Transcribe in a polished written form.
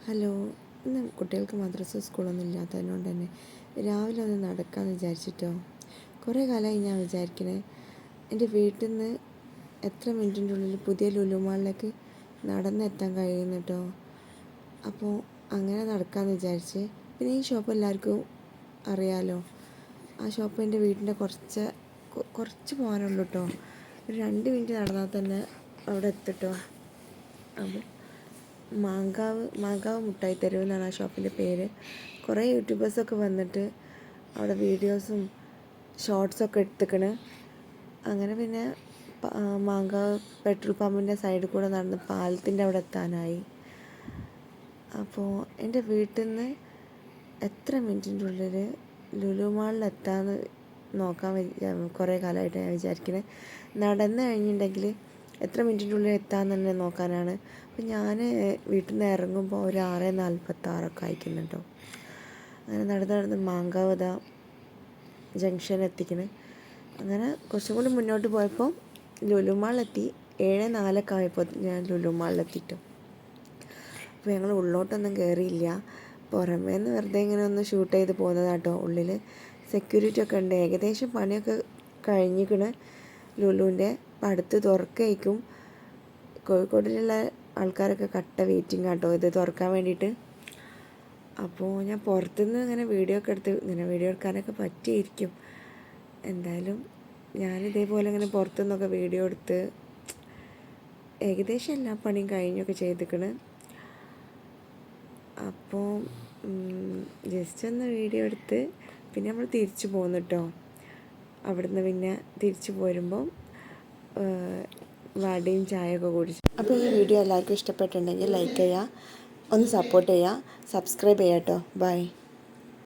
Hello. ഇന്ന് കുട്ടികൾക്ക് മദ്രസ സ്കൂളൊന്നും ഇല്ലാത്തതുകൊണ്ട് തന്നെ രാവിലെ ഒന്ന് നടക്കാമെന്ന് വിചാരിച്ചിട്ടോ. കുറേ കാലമായി ഞാൻ വിചാരിക്കണേ എൻ്റെ വീട്ടിൽ നിന്ന് എത്ര മിനിറ്റിൻ്റെ ഉള്ളിൽ പുതിയ ലുലു മാളിലേക്ക് നടന്നെത്താൻ കഴിയുന്നു കേട്ടോ. അപ്പോൾ അങ്ങനെ നടക്കാമെന്ന് വിചാരിച്ച്. പിന്നെ ഈ ഷോപ്പ് എല്ലാവർക്കും അറിയാലോ. ആ ഷോപ്പ് എൻ്റെ വീടിൻ്റെ കുറച്ച് പോകാനുള്ളൂ കേട്ടോ. ഒരു 2 മിനിറ്റ് നടന്നാൽ തന്നെ അവിടെ എത്തിട്ടോ. അപ്പോൾ മാങ്കാവ് മുട്ടായി തെരുവ് എന്നാണ് ആ ഷോപ്പിൻ്റെ പേര്. കുറേ യൂട്യൂബേഴ്സൊക്കെ വന്നിട്ട് അവിടെ വീഡിയോസും ഷോർട്സൊക്കെ എടുത്തിക്കണ്. അങ്ങനെ പിന്നെ മാങ്കാവ് പെട്രോൾ പമ്പിൻ്റെ സൈഡിൽ കൂടെ നടന്ന് പാലത്തിൻ്റെ അവിടെ എത്താനായി. അപ്പോൾ എൻ്റെ വീട്ടിൽ നിന്ന് എത്ര മിനിറ്റിൻ്റെ ഉള്ളിൽ ലുലു മാളിൽ എത്താമെന്ന് നോക്കാൻ കുറേ കാലമായിട്ട് ഞാൻ വിചാരിക്കുന്നത്. നടന്നു കഴിഞ്ഞിട്ടുണ്ടെങ്കിൽ എത്ര മിനിറ്റിൻ്റെ ഉള്ളിൽ എത്താമെന്ന് തന്നെ നോക്കാനാണ്. അപ്പോൾ ഞാൻ വീട്ടിൽ നിന്ന് ഇറങ്ങുമ്പോൾ ഒരു 6:46 അയക്കുന്നുണ്ടോ. അങ്ങനെ നടന്ന് മാങ്കാവ് ജംഗ്ഷൻ എത്തിക്കണ്. അങ്ങനെ കുറച്ചും കൂടി മുന്നോട്ട് പോയപ്പോൾ ലുലു മാളിലെത്തി. 7:04 ആയപ്പോൾ ഞാൻ ലുലു മാളിലെത്തിയിട്ടു. അപ്പോൾ ഞങ്ങൾ ഉള്ളോട്ടൊന്നും കയറിയില്ല. പുറമേ നിന്ന് വെറുതെ ഇങ്ങനെ ഒന്ന് ഷൂട്ട് ചെയ്ത് പോകുന്നതാട്ടോ. ഉള്ളിൽ സെക്യൂരിറ്റി ഒക്കെ ഉണ്ട്. ഏകദേശം പണിയൊക്കെ കഴിഞ്ഞിക്കണ് ലുലുവിൻ്റെ. അപ്പം അടുത്ത് തുറക്കായിരിക്കും. കോഴിക്കോടിലുള്ള ആൾക്കാരൊക്കെ കട്ട വെയിറ്റിംഗ് ആട്ടോ ഇത് തുറക്കാൻ വേണ്ടിയിട്ട്. അപ്പോൾ ഞാൻ പുറത്തുനിന്ന് ഇങ്ങനെ വീഡിയോ എടുക്കാനൊക്കെ പറ്റിയിരിക്കും. എന്തായാലും ഞാനിതേപോലെ ഇങ്ങനെ പുറത്തുനിന്നൊക്കെ വീഡിയോ എടുത്ത് ഏകദേശം എല്ലാ പണിയും കഴിഞ്ഞൊക്കെ ചെയ്തിക്കണ്. അപ്പോൾ ജസ്റ്റ് ഒന്ന് വീഡിയോ എടുത്ത് പിന്നെ നമ്മൾ തിരിച്ചു പോന്നു കേട്ടോ. അവിടുന്ന് പിന്നെ തിരിച്ചു പോരുമ്പോൾ വടയും ചായയൊക്കെ കുടിച്ചു. അപ്പോൾ ഈ വീഡിയോ എല്ലാവർക്കും ഇഷ്ടപ്പെട്ടിട്ടുണ്ടെങ്കിൽ ലൈക്ക് ചെയ്യുക, ഒന്ന് സപ്പോർട്ട് ചെയ്യുക, സബ്സ്ക്രൈബ് ചെയ്യുക കേട്ടോ. ബൈ.